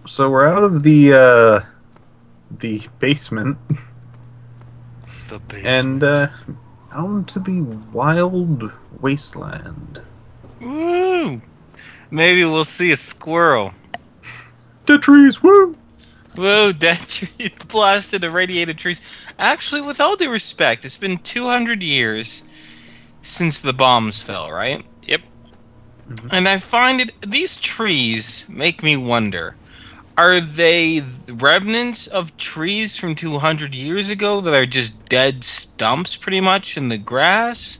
So we're out of the basement The and basement. out into the wild wasteland. Woo! Maybe we'll see a squirrel. The trees, woo! Whoa, dead tree, blasted, irradiated trees. Actually, with all due respect, it's been 200 years since the bombs fell, right? Yep. Mhm. And I find these trees make me wonder. Are they remnants of trees from 200 years ago that are just dead stumps pretty much in the grass?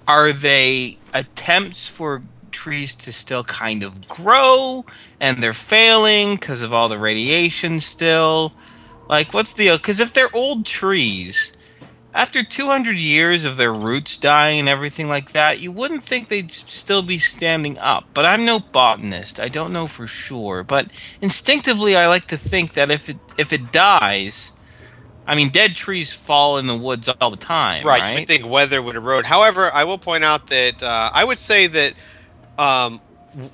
Are they attempts for trees to still kind of grow and they're failing because of all the radiation still? Like, what's the. Because if they're old trees, after 200 years of their roots dying and everything like that, you wouldn't think they'd still be standing up. But I'm no botanist. I don't know for sure. But instinctively, I like to think that if it dies, I mean, dead trees fall in the woods all the time, Right. You would right? think weather would erode. However, I will point out that I would say that um,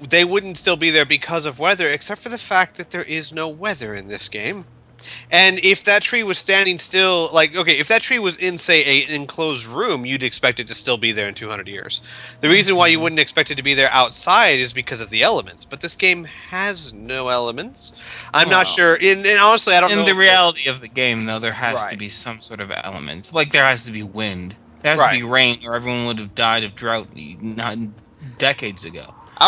they wouldn't still be there because of weather, except for the fact that there is no weather in this game. And if that tree was standing still, like, okay, if that tree was in, say, an enclosed room, you'd expect it to still be there in 200 years. The reason why you Mhm. wouldn't expect it to be there outside is because of the elements. But this game has no elements. I'm not Well, sure. And honestly, I don't in know the if there's. reality of the game, though, there has to Right. be some sort of elements. Like there has to be wind, there has to be Right. rain, or everyone would have died of drought not decades ago. I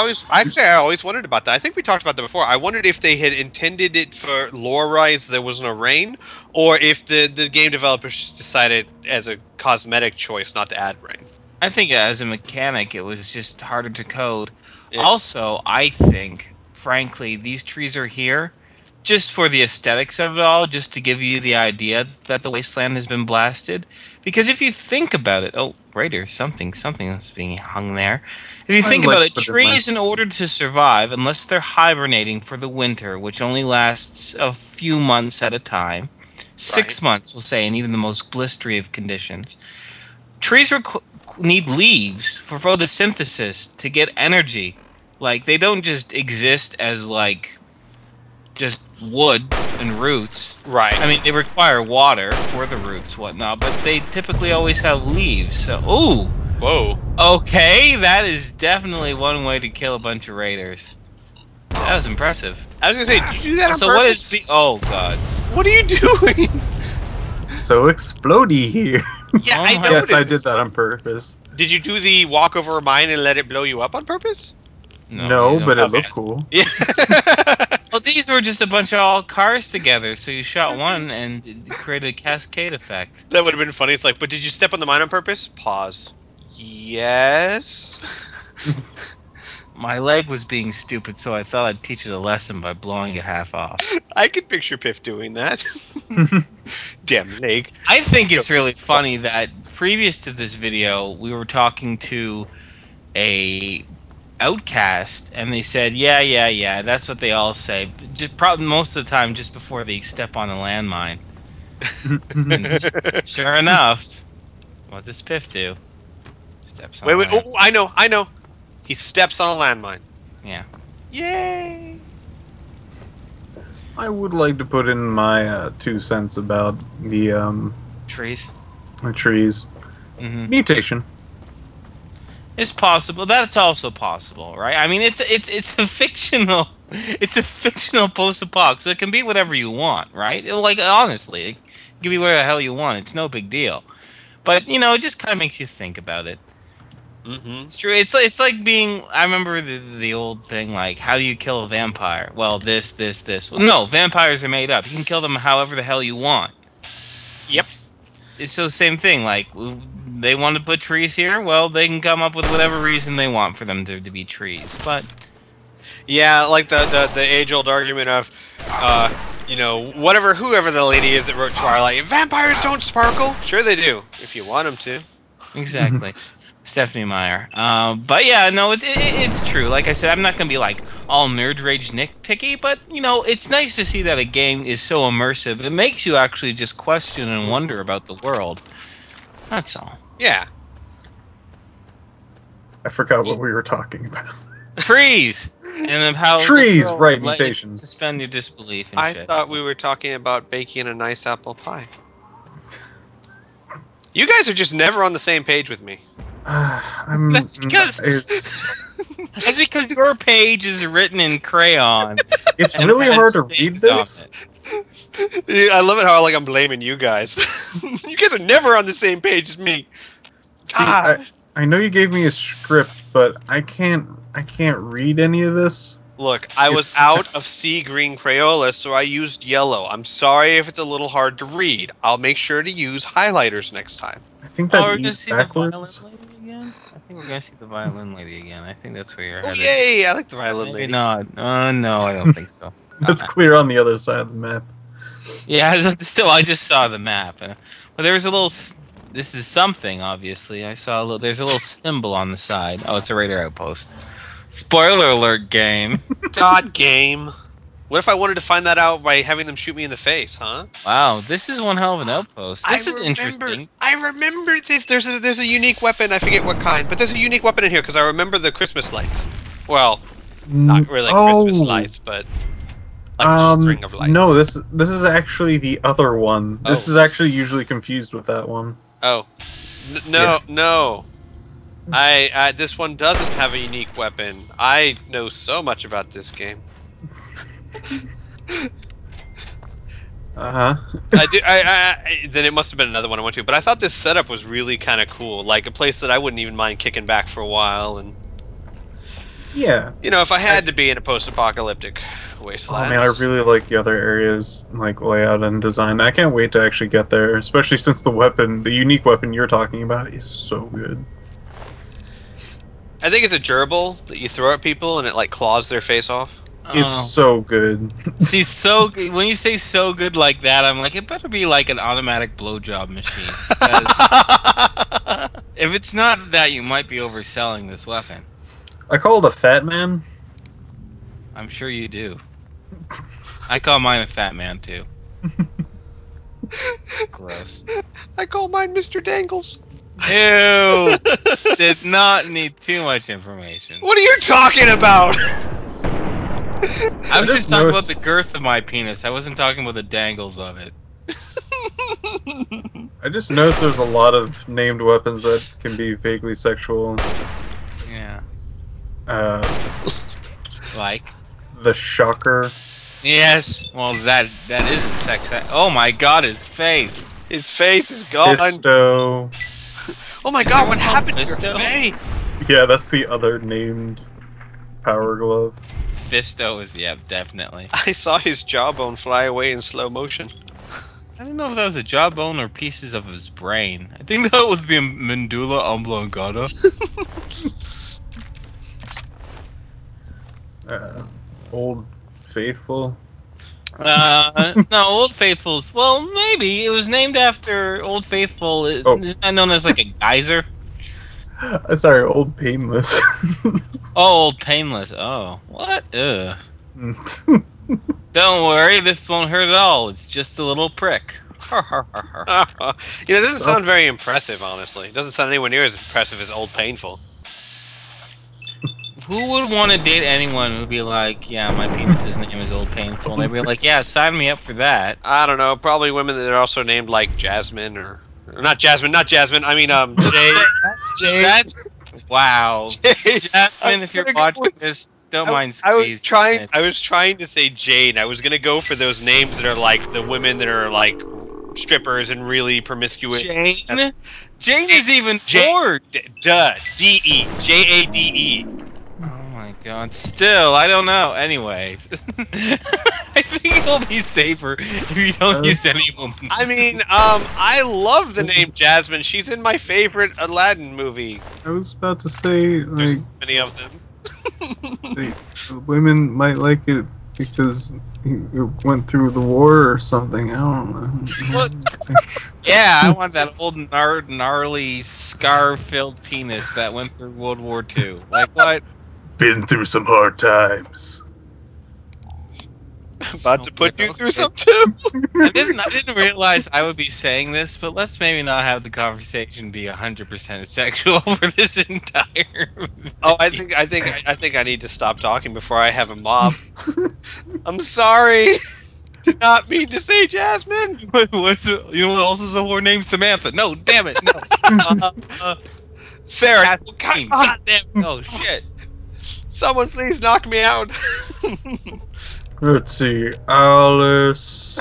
always wondered about that. I think we talked about that before. I wondered if they had intended it for lore rise there was no rain, or if the game developers just decided as a cosmetic choice not to add rain. I think as a mechanic, it was just harder to code. It, Also, I think, frankly, these trees are here just for the aesthetics of it all, just to give you the idea that the wasteland has been blasted. Because if you think about it, oh, Raider, something is being hung there. If you I think like about to it, put in my trees, in order to survive, unless they're hibernating for the winter, which only lasts a few months at a time, right. 6 months, we'll say, in even the most blistery of conditions, trees need leaves for photosynthesis to get energy. Like they don't just exist as like just wood and roots. Right. I mean, they require water for the roots, whatnot, but they typically always have leaves. So, ooh, Whoa. okay, that is definitely one way to kill a bunch of raiders. That was impressive. I was gonna say, did you do that on So, what is purpose? the? Oh God! What are you doing? So explodey here. Yeah, Oh I my- noticed. Yes, I did that on purpose. Did you do the walk over mine and let it blow you up on purpose? No, you don't but it do looked that. cool. Yeah. Well, these were just a bunch of all cars together, so you shot one and it created a cascade effect. That would have been funny. It's like, but did you step on the mine on purpose? Pause. Yes. My leg was being stupid, so I thought I'd teach it a lesson by blowing it half off. I could picture Piff doing that. Damn leg. I think it's really funny that previous to this video, we were talking to a outcast, and they said, yeah, that's what they all say. Just, probably most of the time, just before they step on a landmine. And sure enough, what does Piff do? Steps on Wait, a wait. land- Oh, I know. He steps on a landmine. Yeah. Yay! I would like to put in my 2 cents about Trees. the trees. Hmm. Mutation. It's possible. That's also possible, right? I mean, it's a fictional, it's a fictional post-apoc, so it can be whatever you want, right? Like honestly, it can be whatever the hell you want. It's no big deal. But you know, it just kind of makes you think about it. Mm-hmm. It's true. It's like being. I remember the old thing, like, how do you kill a vampire? Well, this. Well, no, vampires are made up. You can kill them however the hell you want. Yep. It's so same thing. Like they want to put trees here. Well, they can come up with whatever reason they want for them to be trees. But Yeah, like the age-old argument of, whoever the lady is that wrote Twilight, vampires don't sparkle. Sure they do, if you want them to. exactly. Stephanie Meyer. But yeah, no, it's true. Like I said, I'm not gonna be like all nerd rage nitpicky, but you know, it's nice to see that a game is so immersive. It makes you actually just question and wonder about the world. That's all. Yeah. I forgot what we were talking about. Trees! And of how the Trees, girl right, let you mutations. suspend your disbelief and I shit. thought we were talking about baking a nice apple pie. You guys are just never on the same page with me. That's because that's because your page is written in crayon. It's and really has hard to read stains on this. it. Yeah, I love it how like I'm blaming you guys. You guys are never on the same page as me. See, I know you gave me a script, but I can't read any of this. Look, I was out of sea green Crayola, so I used yellow. I'm sorry if it's a little hard to read. I'll make sure to use highlighters next time. I think Oh, that we're gonna E's see the violin backwards. lady again? I think we're gonna see the violin lady again. I think that's where you're Oh headed. yay! I like the violin Maybe lady. not. No, I don't think so. That's clear on the other side of the map. Yeah, still, I just saw the map. Well, there was a little. This is something, obviously. I saw a little. There's a little symbol on the side. Oh, it's a radar outpost. Spoiler alert, game. God game. What if I wanted to find that out by having them shoot me in the face, huh? Wow, this is one hell of an outpost. This is interesting. I remember this. There's a unique weapon. I forget what kind, but there's a unique weapon in here because I remember the Christmas lights. Well, not really Christmas lights, but like a string of lights. No, this is actually the other one. This Oh. is actually usually confused with that one. Oh, no. This one doesn't have a unique weapon. I know so much about this game. Uh huh. I do. Then it must have been another one I went to. But I thought this setup was really kind of cool. Like a place that I wouldn't even mind kicking back for a while. And Yeah. you know, if I had to be in a post-apocalyptic Oh wasteland. man, I really like the other areas, like layout and design. I can't wait to actually get there, especially since the unique weapon you're talking about, is so good. I think it's a gerbil that you throw at people and it like claws their face off. It's so good. See, so good. When you say so good like that, I'm like, it better be like an automatic blowjob machine. 'Cause if it's not that, you might be overselling this weapon. I call it a fat man. I'm sure you do. I call mine a fat man too. Gross. I call mine Mr. Dangles. Ew. Did not need too much information. What are you talking about? I was just talking about noticed- the girth of my penis. I wasn't talking about the dangles of it. I just noticed there's a lot of named weapons that can be vaguely sexual. Yeah. The Like. Shocker. Yes. Well, that is a sex. Oh my God, his face. His face is gone. Fisto. Oh my God, what happened to your Fisto? face? Yeah, that's the other named Power Glove. Fisto is, yeah, definitely. I saw his jawbone fly away in slow motion. I don't know if that was a jawbone or pieces of his brain. I think that was the medulla oblongata. Old Faithful. No, Old Faithful's. Well, maybe it was named after Old Faithful. Oh. Isn't that known as like a geyser? Sorry, Old Painless. Oh, Old Painless. Oh, what? Ugh. Don't worry, this won't hurt at all. It's just a little prick. You know, it doesn't sound very impressive, honestly. It doesn't sound anywhere near as impressive as Old Painful. Who would want to date anyone who'd be like, yeah, my penis's name is Old Painful? And they'd be like, yeah, sign me up for that. I don't know. Probably women that are also named like Jasmine or not Jasmine. I mean, Jay. That's wow. Jasmine, if you're gonna go watching with- this, don't mind I squeeze. was trying to say Jane. I was gonna go for those names that are like the women that are like strippers and really promiscuous. Jane? Jane is even Jane. more. Duh. D-E. J-A-D-E. Oh my God. Still, I don't know. Anyways. I think it'll be safer if you don't use any woman. I mean, I love the name Jasmine. She's in my favorite Aladdin movie. I was about to say, like, There's many of them. the women might like it because it went through the war or something. I don't know. Yeah, I want that old gnarly scar-filled penis that went through World War II. Like what? Been through some hard times. about to put you through some too. I didn't realize I would be saying this, but let's maybe not have the conversation be 100% sexual for this entire. Oh, I think I need to stop talking before I have a mob. I'm sorry. Did not mean to say Jasmine. What's it, you know what else is a whore named Samantha? No, damn it, no. Sarah. God damn it. Oh shit. Someone please knock me out. Let's see, Alice,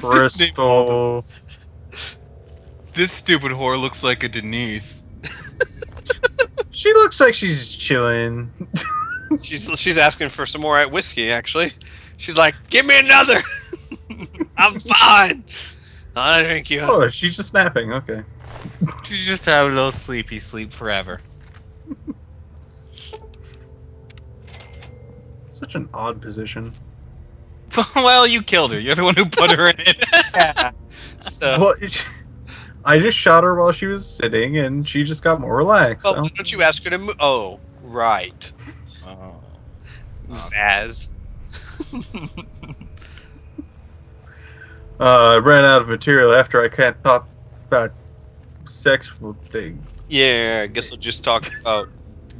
Bristol. This stupid whore looks like a Denise. She looks like she's chilling. She's asking for some more whiskey. Actually, she's like, "Give me another." I'm fine. I drink you. Oh, she's just napping. Okay. She's just having a little sleepy sleep forever. Such an odd position. Well, you killed her. You're the one who put her in it. Yeah. So, Well, I just shot her while she was sitting, and she just got more relaxed. well, why don't you ask her to move? Oh, right. Oh. Zaz. I ran out of material after I can't talk about sexual things. Yeah, I guess we'll just talk about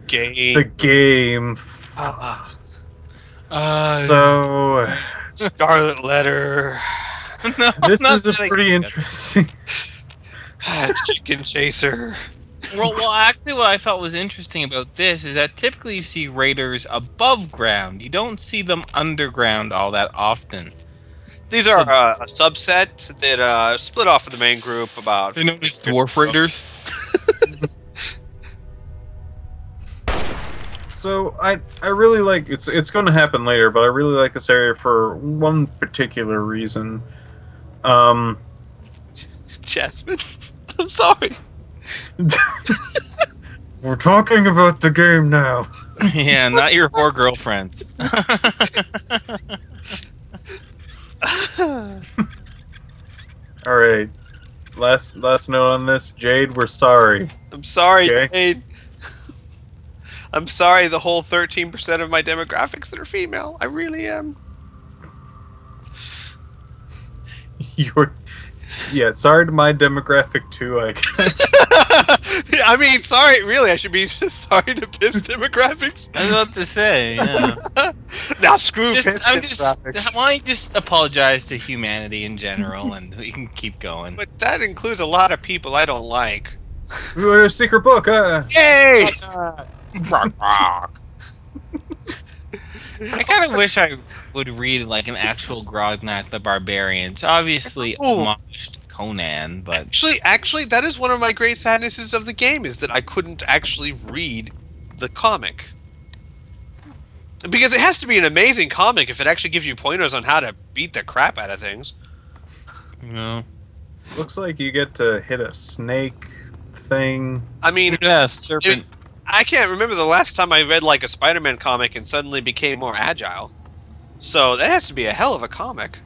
gay. The game. So Scarlet Letter. No, this not is a really. pretty interesting. Chicken Chaser. Well, actually, what I felt was interesting about this is that typically you see raiders above ground. You don't see them underground all that often. These are a subset that split off of the main group about. They're known as dwarf raiders. So I really like it's going to happen later, but I really like this area for one particular reason. Jasmine. I'm sorry. We're talking about the game now. Yeah, not your whore girlfriends. All right. Last note on this, Jade. We're sorry. I'm sorry, Okay. Jade. I'm sorry, the whole 13% of my demographics that are female. I really am. Yeah. Sorry to my demographic too. I guess. I mean, sorry, really, I should be sorry to Pip's demographics. I was about to say, yeah. Now screw Pip's I'm demographics. why don't you just apologize to humanity in general and we can keep going. But that includes a lot of people I don't like. We got a secret book. Yay! I kind of wish I would read like an actual Grognak the Barbarians. Obviously, Ooh. homaged Conan, but Actually, that is one of my great sadnesses of the game, is that I couldn't actually read the comic. Because it has to be an amazing comic if it actually gives you pointers on how to beat the crap out of things. you know, Looks like you get to hit a snake thing. I mean, yeah, serpent. I can't remember the last time I read like a Spider-Man comic and suddenly became more agile. So that has to be a hell of a comic.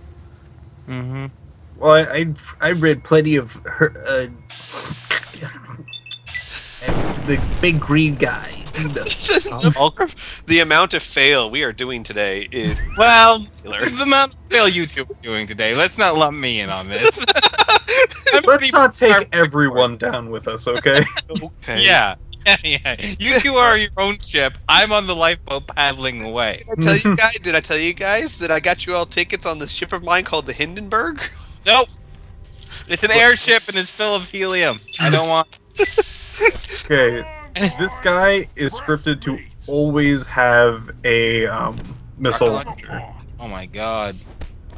Mm-hmm. Well, I read plenty of her. The big green guy. The amount of fail we are doing today is Well, killer. the amount of fail YouTube are doing today. Let's not lump me in on this. I'm Let's pretty not far- take everyone down with us, okay? Okay. Yeah. Yeah. You two are your own ship. I'm on the lifeboat paddling away. Did I tell you guys that I got you all tickets on this ship of mine called the Hindenburg? Nope. It's an airship and it's full of helium. I don't want. Okay, this guy is scripted to always have a missile launcher. Oh my god.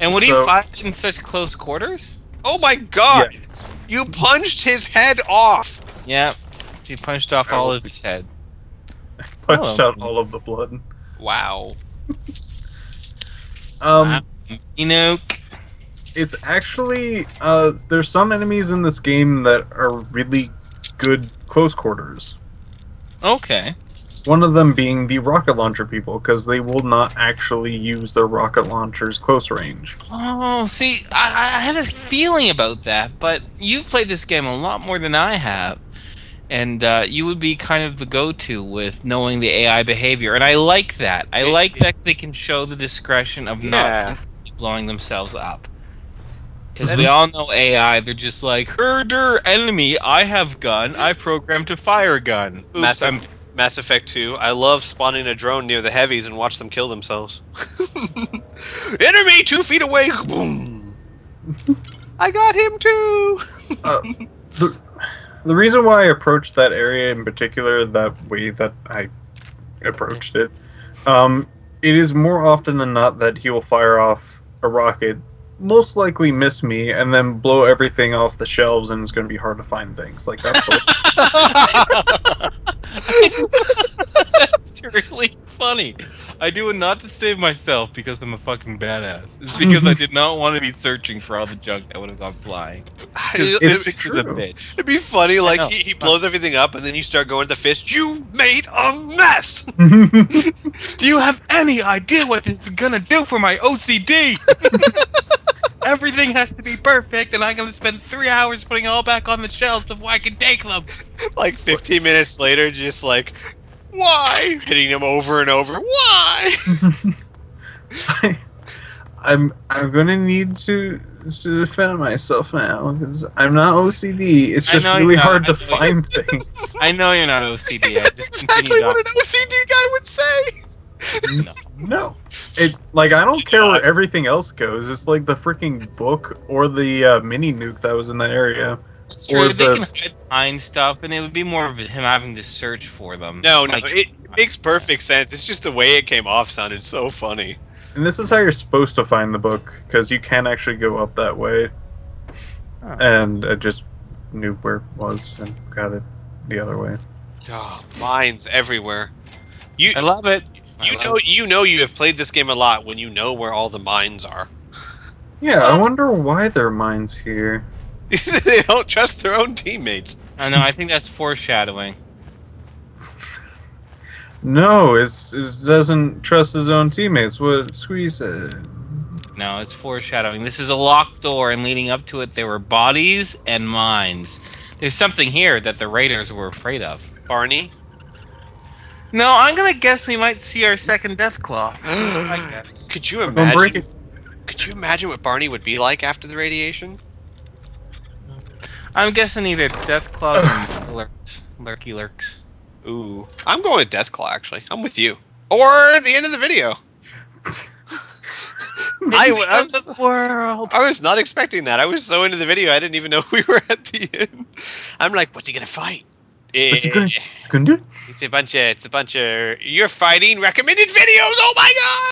And would he So- fight in such close quarters? Oh my god! Yes. You punched his head off! Yeah. He punched off all of his head. Punched Oh. out all of the blood. Wow. Wow. Enoch. It's actually there's some enemies in this game that are really good close quarters. Okay. One of them being the rocket launcher people, because they will not actually use their rocket launchers close range. Oh, see, I had a feeling about that, but you've played this game a lot more than I have. And you would be kind of the go-to with knowing the AI behavior, and I like that. I like that they can show the discretion of Yeah. not instantly blowing themselves up. Because we all know AI, they're just like, herder, enemy, I have gun, I programmed to fire gun. Oops, Mass Effect 2. I love spawning a drone near the heavies and watch them kill themselves. Enemy 2 feet away. Boom. I got him too. The reason why I approached that area in particular that way that I approached it, it is more often than not that he will fire off a rocket, most likely miss me, and then blow everything off the shelves, and it's going to be hard to find things. Like, that's That's really funny. I do it not to save myself because I'm a fucking badass. It's because I did not want to be searching for all the junk that would have gone flying. Because physics is a bitch. It'd be funny, like he blows everything up, and then you start going to the fist. You made a mess. Do you have any idea what this is gonna do for my OCD? Everything has to be perfect, and I'm gonna spend 3 hours putting it all back on the shelves before I can take them. Like 15 minutes later, just like, why? Hitting him over and over. Why? I'm gonna need to defend myself now because I'm not OCD. It's just really hard to find things. I know you're not OCD. That's exactly what an OCD guy would say. No. It I don't care where everything else goes. It's like the freaking book or the mini nuke that was in that area. It's true. They can hide behind stuff, and it would be more of him having to search for them. No, it makes perfect sense. It's just the way it came off sounded so funny. And this is how you're supposed to find the book, because you can actually go up that way. Oh. And I just knew where it was and got it the other way. Oh, mines everywhere. I love it. You know you have played this game a lot when you know where all the mines are. Yeah, I wonder why there are mines here. They don't trust their own teammates. I know, I think that's foreshadowing. No, it doesn't trust his own teammates. What Squeeze said. No, it's foreshadowing. This is a locked door, and leading up to it, there were bodies and mines. There's something here that the raiders were afraid of. Barney? No, I'm gonna guess we might see our second Deathclaw. I guess. Could you imagine? Could you imagine what Barney would be like after the radiation? I'm guessing either Deathclaws or lurks. Lurky lurks. Ooh, I'm going with Deathclaw. Actually, I'm with you. Or at the end of the video. I was not expecting that. I was so into the video, I didn't even know we were at the end. I'm like, what's he gonna fight? What's he gonna do? It's a bunch of. You're fighting recommended videos. Oh my god!